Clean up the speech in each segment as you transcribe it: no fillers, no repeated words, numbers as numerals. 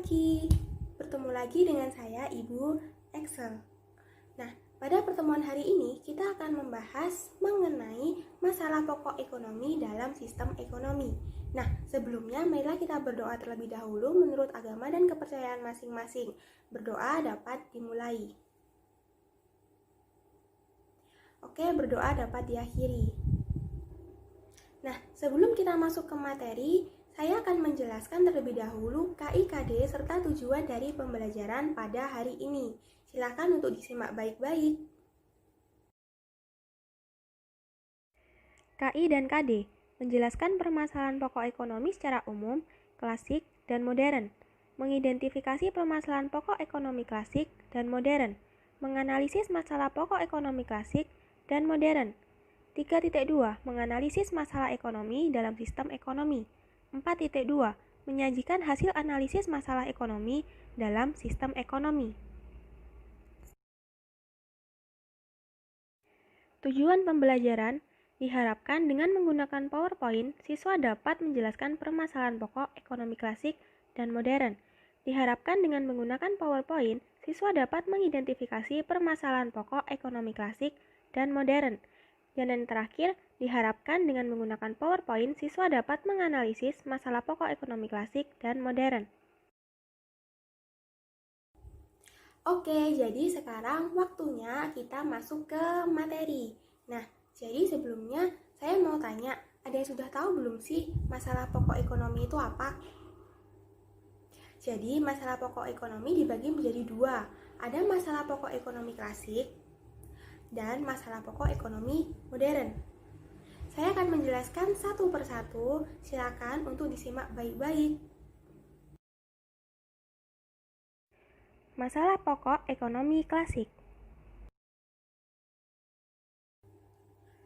pagi, bertemu lagi dengan saya Ibu Excel. Nah, pada pertemuan hari ini kita akan membahas mengenai masalah pokok ekonomi dalam sistem ekonomi. Nah, sebelumnya marilah kita berdoa terlebih dahulu menurut agama dan kepercayaan masing-masing. Berdoa dapat dimulai. Oke, berdoa dapat diakhiri. Nah, sebelum kita masuk ke materi, saya akan menjelaskan terlebih dahulu KIKD serta tujuan dari pembelajaran pada hari ini. Silakan untuk disimak baik-baik. KI dan KD menjelaskan permasalahan pokok ekonomi secara umum, klasik, dan modern, mengidentifikasi permasalahan pokok ekonomi klasik dan modern, menganalisis masalah pokok ekonomi klasik dan modern. 3.2 menganalisis masalah ekonomi dalam sistem ekonomi. 4.2 menyajikan hasil analisis masalah ekonomi dalam sistem ekonomi. Tujuan pembelajaran diharapkan dengan menggunakan PowerPoint, siswa dapat menjelaskan permasalahan pokok ekonomi klasik dan modern. Diharapkan dengan menggunakan PowerPoint, siswa dapat mengidentifikasi permasalahan pokok ekonomi klasik dan modern. Dan yang terakhir, diharapkan dengan menggunakan PowerPoint, siswa dapat menganalisis masalah pokok ekonomi klasik dan modern. Oke, jadi sekarang waktunya kita masuk ke materi. Nah, jadi sebelumnya saya mau tanya, ada yang sudah tahu belum sih masalah pokok ekonomi itu apa? Jadi masalah pokok ekonomi dibagi menjadi dua. Ada masalah pokok ekonomi klasik dan masalah pokok ekonomi modern. Saya akan menjelaskan satu persatu, silakan untuk disimak baik-baik. Masalah pokok ekonomi klasik.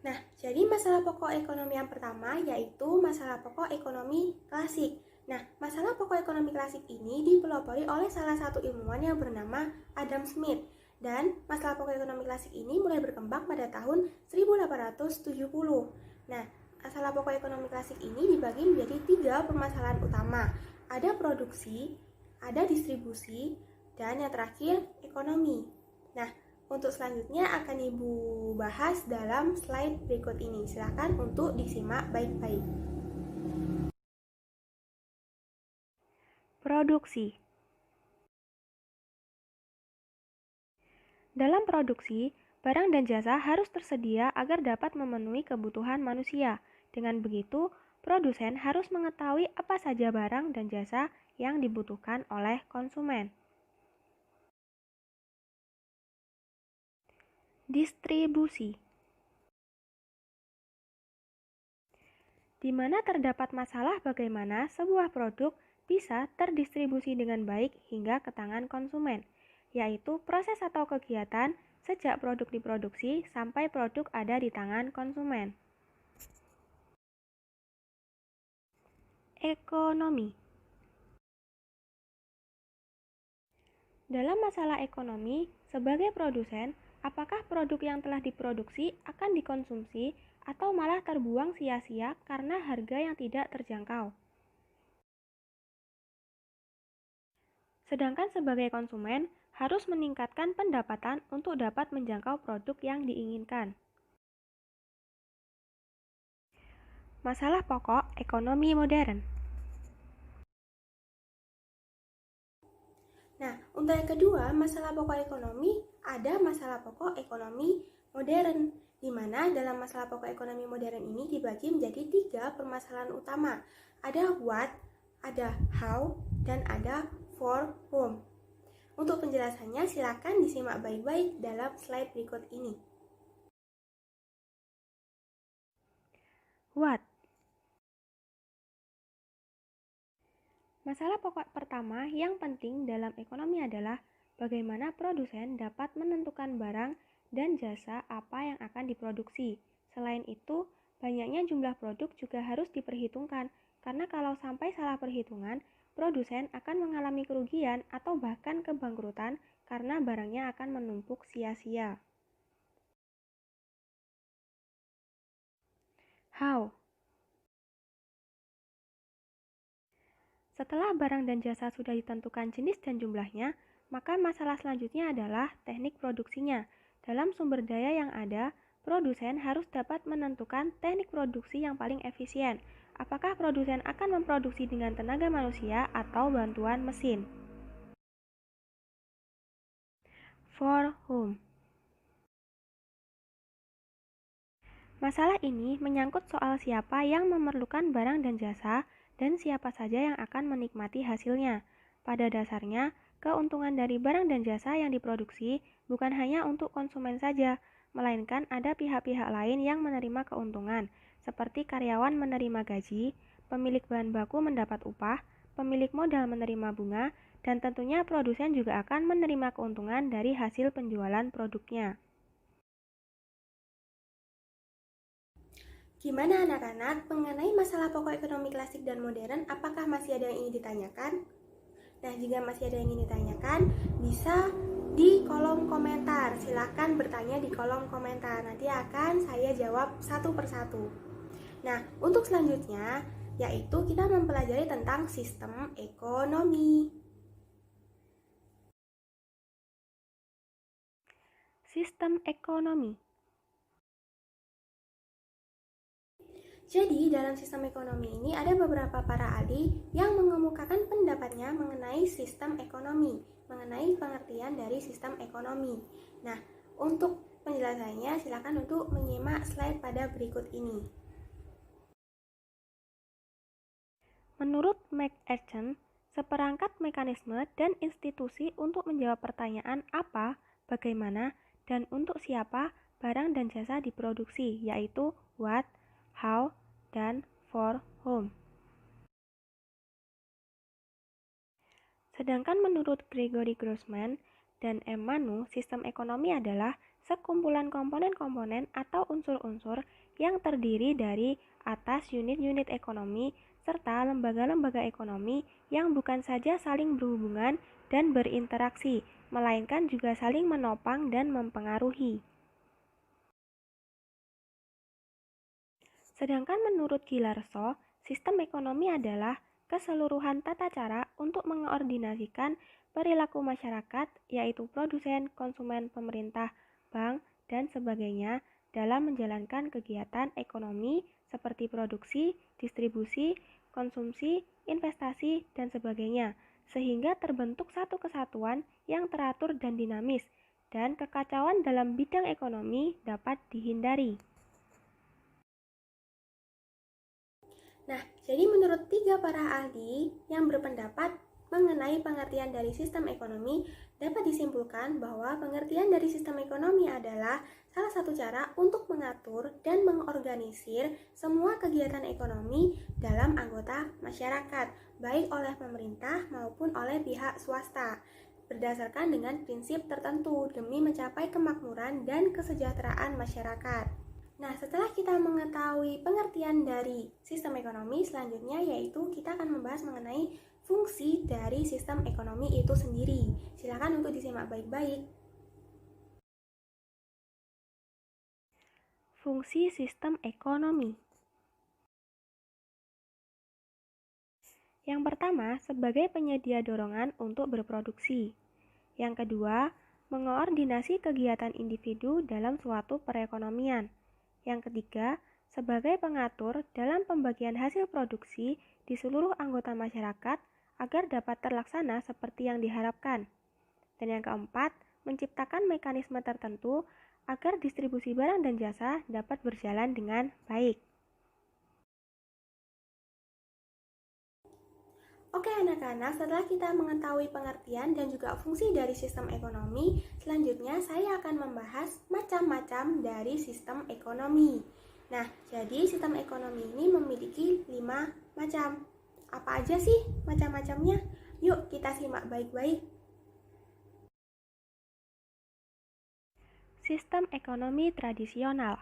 Nah, jadi masalah pokok ekonomi yang pertama yaitu masalah pokok ekonomi klasik. Nah, masalah pokok ekonomi klasik ini dipelopori oleh salah satu ilmuwan yang bernama Adam Smith. Dan masalah pokok ekonomi klasik ini mulai berkembang pada tahun 1870. Nah, masalah pokok ekonomi klasik ini dibagi menjadi 3 permasalahan utama. Ada produksi, ada distribusi, dan yang terakhir ekonomi. Nah, untuk selanjutnya akan Ibu bahas dalam slide berikut ini. Silakan untuk disimak baik-baik. Produksi. Dalam produksi, barang dan jasa harus tersedia agar dapat memenuhi kebutuhan manusia. Dengan begitu, produsen harus mengetahui apa saja barang dan jasa yang dibutuhkan oleh konsumen. Distribusi. Di mana terdapat masalah bagaimana sebuah produk bisa terdistribusi dengan baik hingga ke tangan konsumen, yaitu proses atau kegiatan sejak produk diproduksi sampai produk ada di tangan konsumen. Ekonomi. Dalam masalah ekonomi, sebagai produsen, apakah produk yang telah diproduksi akan dikonsumsi atau malah terbuang sia-sia karena harga yang tidak terjangkau? Sedangkan sebagai konsumen, harus meningkatkan pendapatan untuk dapat menjangkau produk yang diinginkan. Masalah pokok ekonomi modern. Nah, untuk yang kedua, masalah pokok ekonomi, ada masalah pokok ekonomi modern, di mana dalam masalah pokok ekonomi modern ini dibagi menjadi 3 permasalahan utama. Ada what, ada how, dan ada for whom. Untuk penjelasannya, silakan disimak baik-baik dalam slide berikut ini. What? Masalah pokok pertama yang penting dalam ekonomi adalah bagaimana produsen dapat menentukan barang dan jasa apa yang akan diproduksi. Selain itu, banyaknya jumlah produk juga harus diperhitungkan, karena kalau sampai salah perhitungan, produsen akan mengalami kerugian atau bahkan kebangkrutan karena barangnya akan menumpuk sia-sia. How? Setelah barang dan jasa sudah ditentukan jenis dan jumlahnya, maka masalah selanjutnya adalah teknik produksinya. Dalam sumber daya yang ada, produsen harus dapat menentukan teknik produksi yang paling efisien. Apakah produsen akan memproduksi dengan tenaga manusia atau bantuan mesin? For whom? Masalah ini menyangkut soal siapa yang memerlukan barang dan jasa dan siapa saja yang akan menikmati hasilnya. Pada dasarnya, keuntungan dari barang dan jasa yang diproduksi bukan hanya untuk konsumen saja, melainkan ada pihak-pihak lain yang menerima keuntungan, seperti karyawan menerima gaji, pemilik bahan baku mendapat upah, pemilik modal menerima bunga, dan tentunya produsen juga akan menerima keuntungan dari hasil penjualan produknya. Gimana anak-anak mengenai masalah pokok ekonomi klasik dan modern? Apakah masih ada yang ingin ditanyakan? Nah, jika masih ada yang ingin ditanyakan, bisa di kolom komentar. Silahkan bertanya di kolom komentar. Nanti akan saya jawab satu persatu. Nah, untuk selanjutnya, yaitu kita mempelajari tentang sistem ekonomi. Sistem ekonomi. Jadi, dalam sistem ekonomi ini ada beberapa para ahli yang mengemukakan pendapatnya mengenai sistem ekonomi, mengenai pengertian dari sistem ekonomi. Nah, untuk penjelasannya silakan untuk menyimak slide pada berikut ini. Menurut McEachern, seperangkat mekanisme dan institusi untuk menjawab pertanyaan apa, bagaimana, dan untuk siapa barang dan jasa diproduksi, yaitu what, how, dan for whom. Sedangkan menurut Gregory Grossman dan M. Manu, sistem ekonomi adalah sekumpulan komponen-komponen atau unsur-unsur yang terdiri dari atas unit-unit ekonomi serta lembaga-lembaga ekonomi yang bukan saja saling berhubungan dan berinteraksi, melainkan juga saling menopang dan mempengaruhi. Sedangkan menurut Gilarso, sistem ekonomi adalah keseluruhan tata cara untuk mengkoordinasikan perilaku masyarakat, yaitu produsen, konsumen, pemerintah, bank, dan sebagainya dalam menjalankan kegiatan ekonomi seperti produksi, distribusi, konsumsi, investasi, dan sebagainya, sehingga terbentuk satu kesatuan yang teratur dan dinamis, dan kekacauan dalam bidang ekonomi dapat dihindari. Nah, jadi menurut tiga para ahli yang berpendapat mengenai pengertian dari sistem ekonomi, dapat disimpulkan bahwa pengertian dari sistem ekonomi adalah salah satu cara untuk mengatur dan mengorganisir semua kegiatan ekonomi dalam anggota masyarakat, baik oleh pemerintah maupun oleh pihak swasta, berdasarkan dengan prinsip tertentu demi mencapai kemakmuran dan kesejahteraan masyarakat. Nah, setelah kita mengetahui pengertian dari sistem ekonomi, selanjutnya yaitu kita akan membahas mengenai fungsi dari sistem ekonomi itu sendiri. Silakan untuk disimak baik-baik. Fungsi sistem ekonomi. Yang pertama, sebagai penyedia dorongan untuk berproduksi. Yang kedua, mengoordinasi kegiatan individu dalam suatu perekonomian. Yang ketiga, sebagai pengatur dalam pembagian hasil produksi di seluruh anggota masyarakat agar dapat terlaksana seperti yang diharapkan. Dan yang keempat, menciptakan mekanisme tertentu agar distribusi barang dan jasa dapat berjalan dengan baik. Oke anak-anak, setelah kita mengetahui pengertian dan juga fungsi dari sistem ekonomi, selanjutnya saya akan membahas macam-macam dari sistem ekonomi. Nah, jadi sistem ekonomi ini memiliki 5 macam. Apa aja sih macam-macamnya? Yuk kita simak baik-baik. Sistem ekonomi tradisional.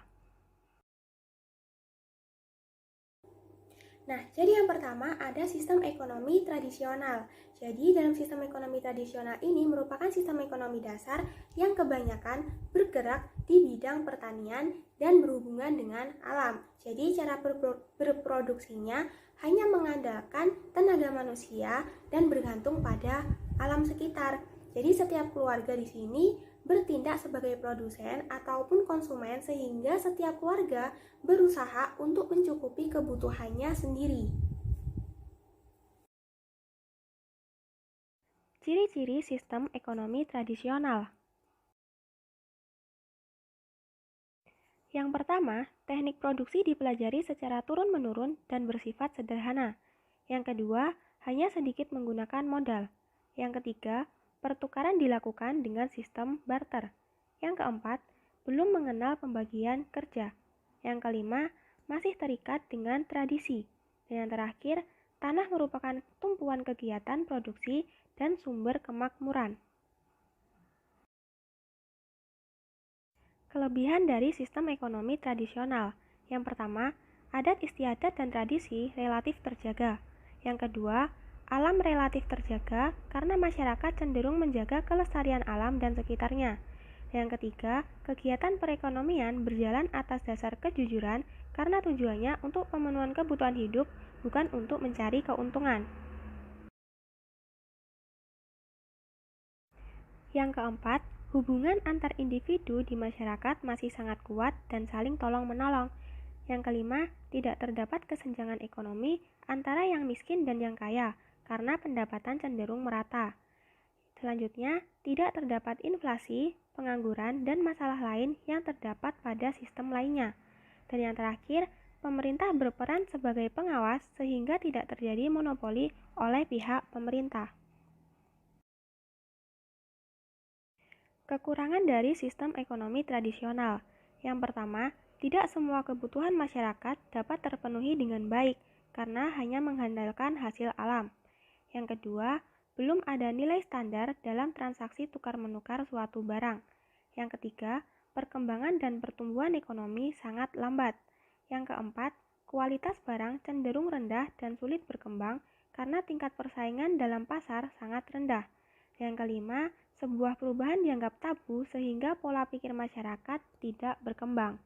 Nah, jadi yang pertama ada sistem ekonomi tradisional. Jadi dalam sistem ekonomi tradisional ini merupakan sistem ekonomi dasar yang kebanyakan bergerak di bidang pertanian dan berhubungan dengan alam. Jadi cara berproduksinya hanya mengandalkan tenaga manusia dan bergantung pada alam sekitar. Jadi setiap keluarga di sini bertindak sebagai produsen ataupun konsumen sehingga setiap keluarga berusaha untuk mencukupi kebutuhannya sendiri. Ciri-ciri sistem ekonomi tradisional. Yang pertama, teknik produksi dipelajari secara turun-menurun dan bersifat sederhana. Yang kedua, hanya sedikit menggunakan modal. Yang ketiga, pertukaran dilakukan dengan sistem barter. Yang keempat, belum mengenal pembagian kerja. Yang kelima, masih terikat dengan tradisi. Dan yang terakhir, tanah merupakan tumpuan kegiatan produksi dan sumber kemakmuran. Kelebihan dari sistem ekonomi tradisional. Yang pertama, adat istiadat dan tradisi relatif terjaga. Yang kedua, alam relatif terjaga karena masyarakat cenderung menjaga kelestarian alam dan sekitarnya. Yang ketiga, kegiatan perekonomian berjalan atas dasar kejujuran karena tujuannya untuk pemenuhan kebutuhan hidup, bukan untuk mencari keuntungan. Yang keempat, hubungan antar individu di masyarakat masih sangat kuat dan saling tolong-menolong. Yang kelima, tidak terdapat kesenjangan ekonomi antara yang miskin dan yang kaya karena pendapatan cenderung merata. Selanjutnya, tidak terdapat inflasi, pengangguran, dan masalah lain yang terdapat pada sistem lainnya. Dan yang terakhir, pemerintah berperan sebagai pengawas sehingga tidak terjadi monopoli oleh pihak pemerintah. Kekurangan dari sistem ekonomi tradisional. Yang pertama, tidak semua kebutuhan masyarakat dapat terpenuhi dengan baik karena hanya mengandalkan hasil alam. Yang kedua, belum ada nilai standar dalam transaksi tukar-menukar suatu barang. Yang ketiga, perkembangan dan pertumbuhan ekonomi sangat lambat. Yang keempat, kualitas barang cenderung rendah dan sulit berkembang karena tingkat persaingan dalam pasar sangat rendah. Yang kelima, sebuah perubahan dianggap tabu sehingga pola pikir masyarakat tidak berkembang.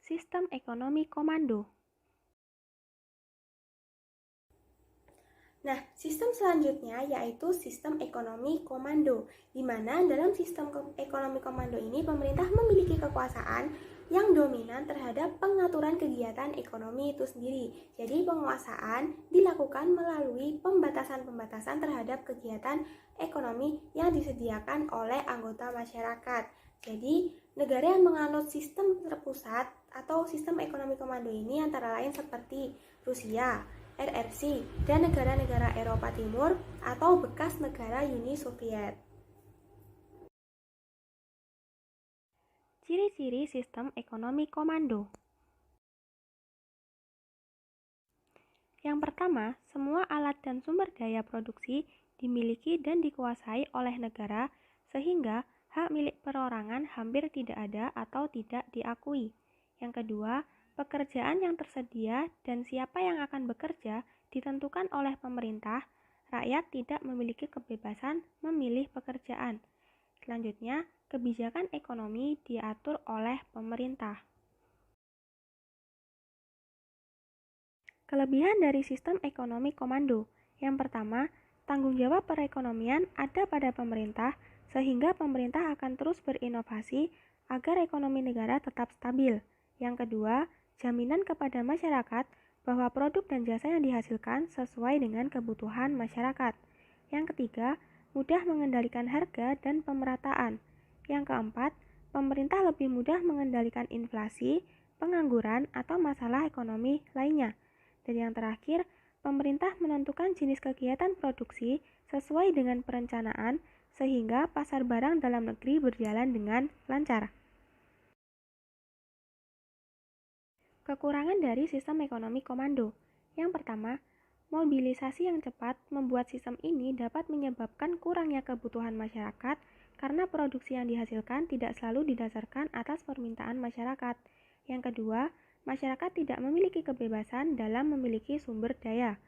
Sistem ekonomi komando. Nah, sistem selanjutnya yaitu sistem ekonomi komando, di mana dalam sistem ekonomi komando ini pemerintah memiliki kekuasaan yang dominan terhadap pengaturan kegiatan ekonomi itu sendiri. Jadi penguasaan dilakukan melalui pembatasan-pembatasan terhadap kegiatan ekonomi yang disediakan oleh anggota masyarakat. Jadi negara yang menganut sistem terpusat atau sistem ekonomi komando ini antara lain seperti Rusia, RRC, dan negara-negara Eropa Timur atau bekas negara Uni Soviet. Ciri-ciri sistem ekonomi komando. Yang pertama, semua alat dan sumber daya produksi dimiliki dan dikuasai oleh negara sehingga hak milik perorangan hampir tidak ada atau tidak diakui. Yang kedua, pekerjaan yang tersedia dan siapa yang akan bekerja ditentukan oleh pemerintah, rakyat tidak memiliki kebebasan memilih pekerjaan. Selanjutnya, kebijakan ekonomi diatur oleh pemerintah. Kelebihan dari sistem ekonomi komando. Yang pertama, tanggung jawab perekonomian ada pada pemerintah sehingga pemerintah akan terus berinovasi agar ekonomi negara tetap stabil. Yang kedua, jaminan kepada masyarakat bahwa produk dan jasa yang dihasilkan sesuai dengan kebutuhan masyarakat. Yang ketiga, mudah mengendalikan harga dan pemerataan. Yang keempat, pemerintah lebih mudah mengendalikan inflasi, pengangguran, atau masalah ekonomi lainnya. Dan yang terakhir, pemerintah menentukan jenis kegiatan produksi sesuai dengan perencanaan sehingga pasar barang dalam negeri berjalan dengan lancar. Kekurangan dari sistem ekonomi komando. Yang pertama, mobilisasi yang cepat membuat sistem ini dapat menyebabkan kurangnya kebutuhan masyarakat karena produksi yang dihasilkan tidak selalu didasarkan atas permintaan masyarakat. Yang kedua, masyarakat tidak memiliki kebebasan dalam memiliki sumber daya.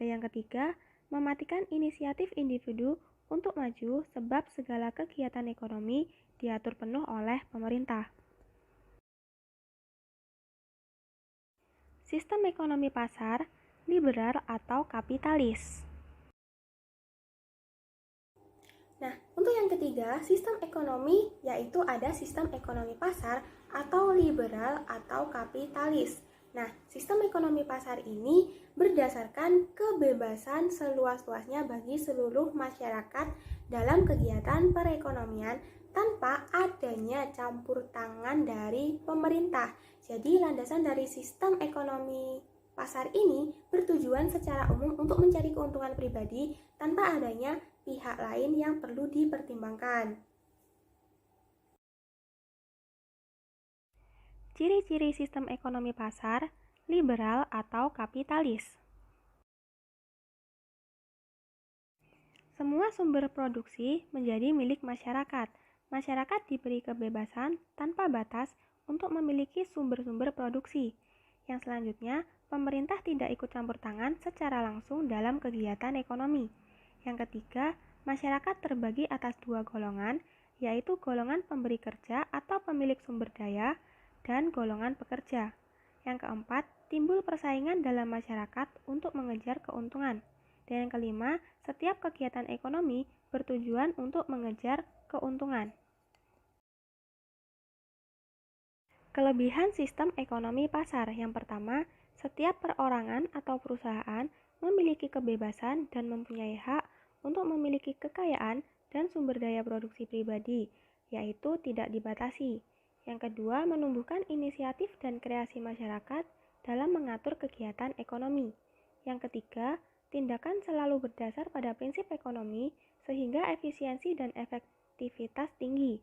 Dan yang ketiga, mematikan inisiatif individu untuk maju sebab segala kegiatan ekonomi diatur penuh oleh pemerintah. Sistem ekonomi pasar, liberal atau kapitalis. Nah, untuk yang ketiga, sistem ekonomi yaitu ada sistem ekonomi pasar atau liberal atau kapitalis. Nah, sistem ekonomi pasar ini berdasarkan kebebasan seluas-luasnya bagi seluruh masyarakat dalam kegiatan perekonomian tanpa adanya campur tangan dari pemerintah. Jadi, landasan dari sistem ekonomi pasar ini bertujuan secara umum untuk mencari keuntungan pribadi tanpa adanya pihak lain yang perlu dipertimbangkan. Ciri-ciri sistem ekonomi pasar, liberal atau kapitalis. Semua sumber produksi menjadi milik masyarakat. Masyarakat diberi kebebasan tanpa batas untuk memiliki sumber-sumber produksi. Yang selanjutnya, pemerintah tidak ikut campur tangan secara langsung dalam kegiatan ekonomi. Yang ketiga, masyarakat terbagi atas dua golongan, yaitu golongan pemberi kerja atau pemilik sumber daya dan golongan pekerja. Yang keempat, timbul persaingan dalam masyarakat untuk mengejar keuntungan. Dan yang kelima, setiap kegiatan ekonomi bertujuan untuk mengejar keuntungan. Kelebihan sistem ekonomi pasar. Yang pertama, setiap perorangan atau perusahaan memiliki kebebasan dan mempunyai hak untuk memiliki kekayaan dan sumber daya produksi pribadi, yaitu tidak dibatasi. Yang kedua, menumbuhkan inisiatif dan kreasi masyarakat dalam mengatur kegiatan ekonomi. Yang ketiga, tindakan selalu berdasar pada prinsip ekonomi sehingga efisiensi dan efektivitas tinggi.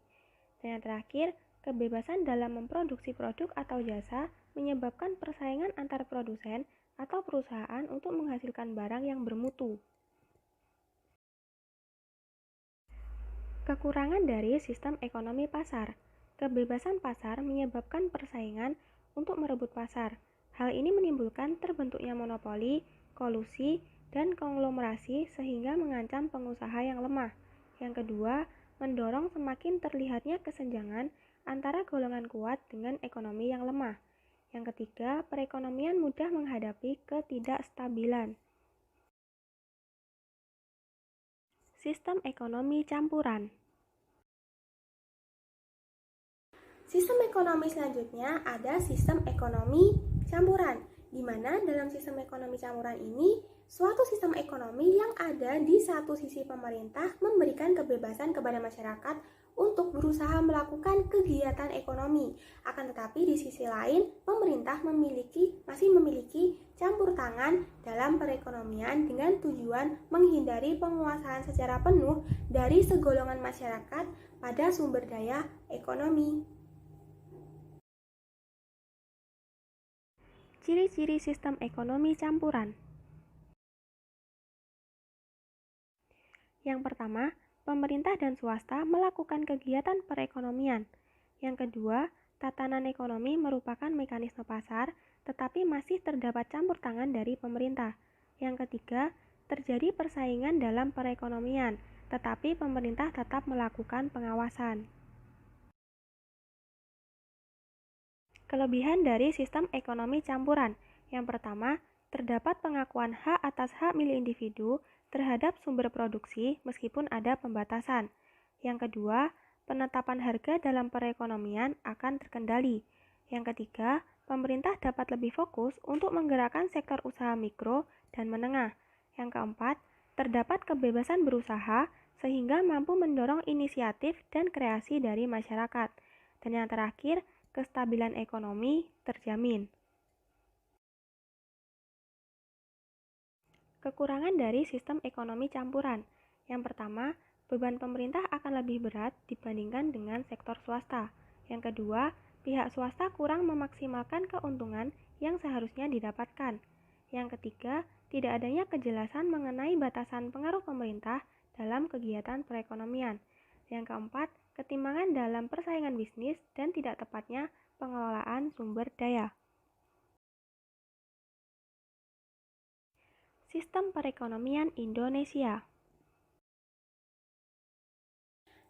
Dan yang terakhir, kebebasan dalam memproduksi produk atau jasa menyebabkan persaingan antar produsen atau perusahaan untuk menghasilkan barang yang bermutu. Kekurangan dari sistem ekonomi pasar. Kebebasan pasar menyebabkan persaingan untuk merebut pasar. Hal ini menimbulkan terbentuknya monopoli, kolusi, dan konglomerasi sehingga mengancam pengusaha yang lemah. Yang kedua, mendorong semakin terlihatnya kesenjangan antara golongan kuat dengan ekonomi yang lemah. Yang ketiga, perekonomian mudah menghadapi ketidakstabilan. Sistem ekonomi campuran. Sistem ekonomi selanjutnya ada sistem ekonomi campuran, di mana dalam sistem ekonomi campuran ini suatu sistem ekonomi yang ada di satu sisi pemerintah memberikan kebebasan kepada masyarakat untuk berusaha melakukan kegiatan ekonomi. Akan tetapi di sisi lain, pemerintah masih memiliki campur tangan dalam perekonomian dengan tujuan menghindari penguasaan secara penuh dari segolongan masyarakat pada sumber daya ekonomi. Ciri-ciri sistem ekonomi campuran. Yang pertama, pemerintah dan swasta melakukan kegiatan perekonomian. Yang kedua, tatanan ekonomi merupakan mekanisme pasar, tetapi masih terdapat campur tangan dari pemerintah. Yang ketiga, terjadi persaingan dalam perekonomian, tetapi pemerintah tetap melakukan pengawasan. Kelebihan dari sistem ekonomi campuran. Yang pertama, terdapat pengakuan hak atas hak milik individu terhadap sumber produksi meskipun ada pembatasan. Yang kedua, penetapan harga dalam perekonomian akan terkendali. Yang ketiga, pemerintah dapat lebih fokus untuk menggerakkan sektor usaha mikro dan menengah. Yang keempat, terdapat kebebasan berusaha sehingga mampu mendorong inisiatif dan kreasi dari masyarakat. Dan yang terakhir, kestabilan ekonomi terjamin. Kekurangan dari sistem ekonomi campuran. Yang pertama, beban pemerintah akan lebih berat dibandingkan dengan sektor swasta. Yang kedua, pihak swasta kurang memaksimalkan keuntungan yang seharusnya didapatkan. Yang ketiga, tidak adanya kejelasan mengenai batasan pengaruh pemerintah dalam kegiatan perekonomian. Yang keempat, ketimbangan dalam persaingan bisnis dan tidak tepatnya pengelolaan sumber daya. sistem perekonomian Indonesia.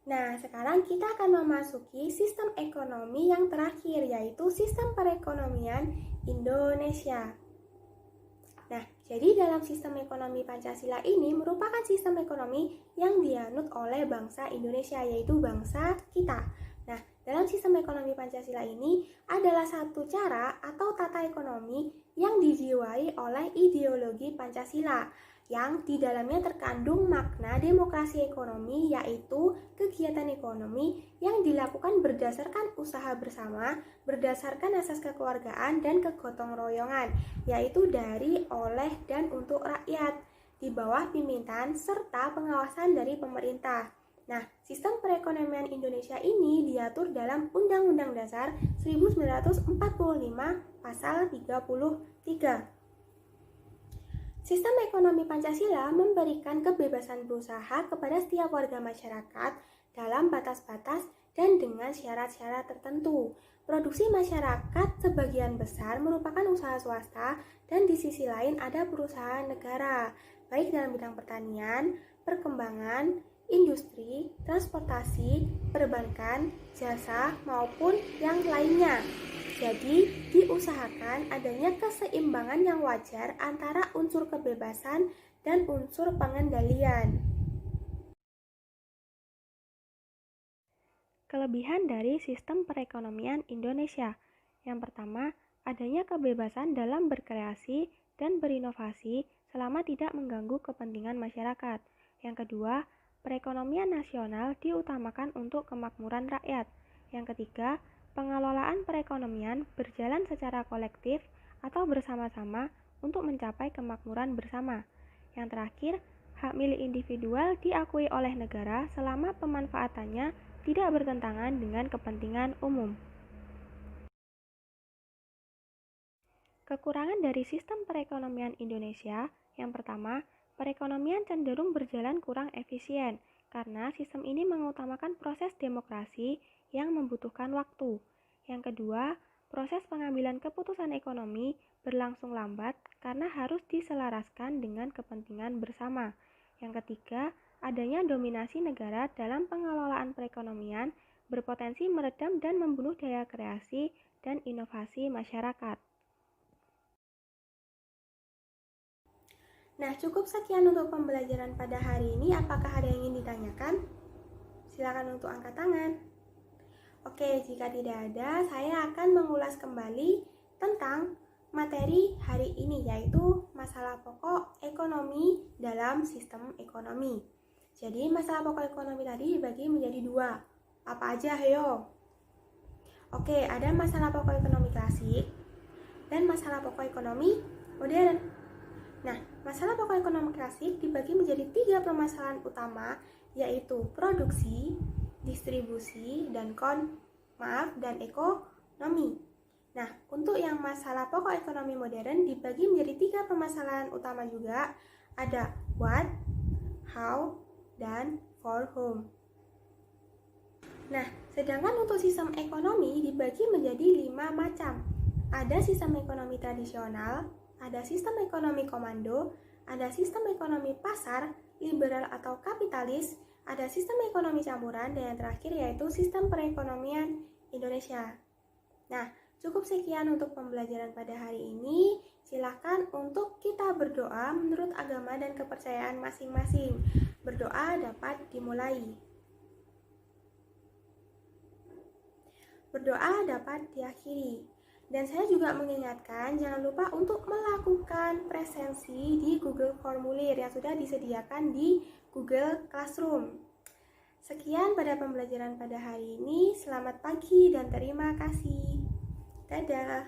Nah, sekarang kita akan memasuki sistem ekonomi yang terakhir, yaitu sistem perekonomian Indonesia. Nah, jadi dalam sistem ekonomi Pancasila ini merupakan sistem ekonomi yang dianut oleh bangsa Indonesia, yaitu bangsa kita. Nah, dalam sistem ekonomi Pancasila ini adalah satu cara atau tata ekonomi yang dijiwai oleh ideologi Pancasila, yang di dalamnya terkandung makna demokrasi ekonomi, yaitu kegiatan ekonomi yang dilakukan berdasarkan usaha bersama, berdasarkan asas kekeluargaan dan kegotong royongan, yaitu dari, oleh, dan untuk rakyat, di bawah pimpinan serta pengawasan dari pemerintah. Nah, sistem perekonomian Indonesia ini diatur dalam Undang-Undang Dasar 1945 Pasal 33. Sistem ekonomi Pancasila memberikan kebebasan berusaha kepada setiap warga masyarakat dalam batas-batas dan dengan syarat-syarat tertentu. Produksi masyarakat sebagian besar merupakan usaha swasta dan di sisi lain ada perusahaan negara, baik dalam bidang pertanian, perkembangan, industri, transportasi, perbankan, jasa, maupun yang lainnya. Jadi, diusahakan adanya keseimbangan yang wajar antara unsur kebebasan dan unsur pengendalian. Kelebihan dari sistem perekonomian Indonesia. Yang pertama, adanya kebebasan dalam berkreasi dan berinovasi selama tidak mengganggu kepentingan masyarakat. Yang kedua, perekonomian nasional diutamakan untuk kemakmuran rakyat. Yang ketiga, pengelolaan perekonomian berjalan secara kolektif atau bersama-sama untuk mencapai kemakmuran bersama. Yang terakhir, hak milik individual diakui oleh negara selama pemanfaatannya tidak bertentangan dengan kepentingan umum. Kekurangan dari sistem perekonomian Indonesia, yang pertama, perekonomian cenderung berjalan kurang efisien karena sistem ini mengutamakan proses demokrasi yang membutuhkan waktu. Yang kedua, proses pengambilan keputusan ekonomi berlangsung lambat karena harus diselaraskan dengan kepentingan bersama. Yang ketiga, adanya dominasi negara dalam pengelolaan perekonomian berpotensi meredam dan membunuh daya kreasi dan inovasi masyarakat. Nah, cukup sekian untuk pembelajaran pada hari ini. Apakah ada yang ingin ditanyakan? Silakan untuk angkat tangan. Oke, jika tidak ada, saya akan mengulas kembali tentang materi hari ini, yaitu masalah pokok ekonomi dalam sistem ekonomi. Jadi, masalah pokok ekonomi tadi dibagi menjadi dua. Apa aja, ayo? Oke, ada masalah pokok ekonomi klasik dan masalah pokok ekonomi modern. Nah, masalah pokok ekonomi klasik dibagi menjadi 3 permasalahan utama, yaitu produksi, distribusi, dan ekonomi. Nah, untuk yang masalah pokok ekonomi modern dibagi menjadi 3 permasalahan utama juga, ada what, how, dan for whom. Nah, sedangkan untuk sistem ekonomi dibagi menjadi 5 macam. Ada sistem ekonomi tradisional, ada sistem ekonomi komando, ada sistem ekonomi pasar, liberal atau kapitalis, ada sistem ekonomi campuran, dan yang terakhir yaitu sistem perekonomian Indonesia. Nah, cukup sekian untuk pembelajaran pada hari ini. Silakan untuk kita berdoa menurut agama dan kepercayaan masing-masing. Berdoa dapat dimulai. Berdoa dapat diakhiri. Dan saya juga mengingatkan, jangan lupa untuk melakukan presensi di Google Formulir yang sudah disediakan di Google Classroom. Sekian pada pembelajaran pada hari ini. Selamat pagi dan terima kasih. Dadah.